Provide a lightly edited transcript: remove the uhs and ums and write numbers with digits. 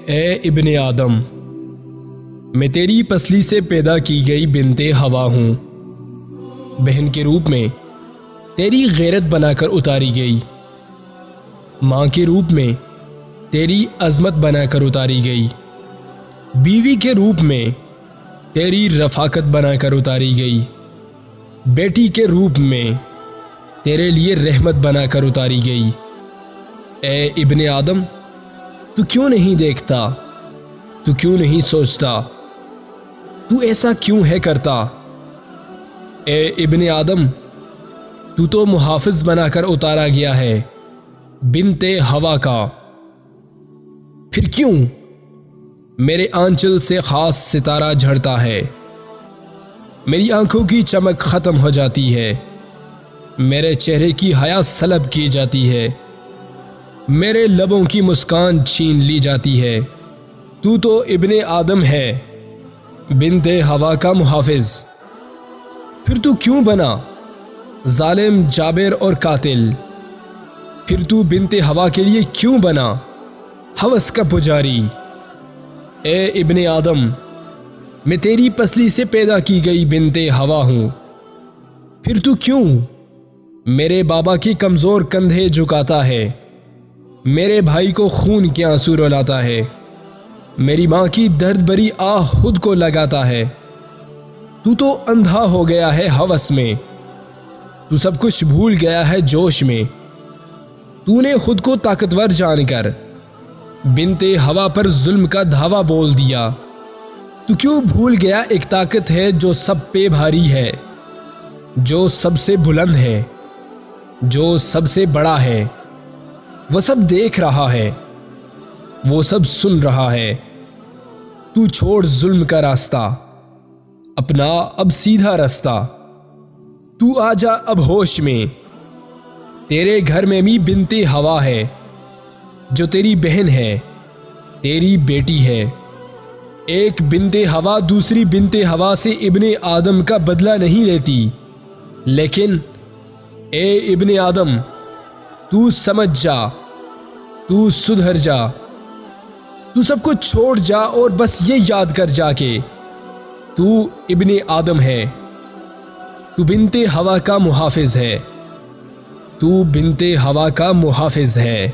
اے ابن آدم، میں تیری پسلی سے پیدا کی گئی بنت ہوا ہوں، بہن کے روپ میں تیری غیرت بنا کر اتاری گئی، ماں کے روپ میں تیری عظمت بنا کر اتاری گئی، بیوی کے روپ میں تیری رفاقت بنا کر اتاری گئی، بیٹی کے روپ میں تیرے لیے رحمت بنا کر اتاری گئی۔ اے ابن آدم، تو کیوں نہیں دیکھتا؟ تو کیوں نہیں سوچتا؟ تو ایسا کیوں ہے کرتا؟ اے ابن آدم، تو محافظ بنا کر اتارا گیا ہے بنت ہوا کا، پھر کیوں میرے آنچل سے خاص ستارہ جھڑتا ہے، میری آنکھوں کی چمک ختم ہو جاتی ہے، میرے چہرے کی حیا سلب کی جاتی ہے، میرے لبوں کی مسکان چھین لی جاتی ہے۔ تو ابن آدم ہے، بنت ہوا کا محافظ، پھر تو کیوں بنا ظالم، جابر اور قاتل؟ پھر تو بنت ہوا کے لیے کیوں بنا ہوس کا پجاری؟ اے ابن آدم، میں تیری پسلی سے پیدا کی گئی بنت ہوا ہوں، پھر تو کیوں میرے بابا کے کمزور کندھے جھکاتا ہے، میرے بھائی کو خون کے آنسو رلاتا ہے، میری ماں کی درد بری آہ خود کو لگاتا ہے؟ تو اندھا ہو گیا ہے ہوس میں، تو سب کچھ بھول گیا ہے جوش میں، تو نے خود کو طاقتور جان کر بنت ہوا پر ظلم کا دھاوا بول دیا۔ تو کیوں بھول گیا ایک طاقت ہے جو سب پہ بھاری ہے، جو سب سے بلند ہے، جو سب سے بڑا ہے، وہ سب دیکھ رہا ہے، وہ سب سن رہا ہے۔ تو چھوڑ ظلم کا راستہ، اپنا اب سیدھا راستہ، تو آ جا اب ہوش میں۔ تیرے گھر میں بھی بنت ہوا ہے، جو تیری بہن ہے، تیری بیٹی ہے۔ ایک بنت ہوا دوسری بنت ہوا سے ابن آدم کا بدلہ نہیں لیتی، لیکن اے ابن آدم، تو سمجھ جا، تو سدھر جا، تو سب کچھ چھوڑ جا اور بس یہ یاد کر جا کہ تو ابن آدم ہے، تو بنت ہوا کا محافظ ہے، تو بنت ہوا کا محافظ ہے۔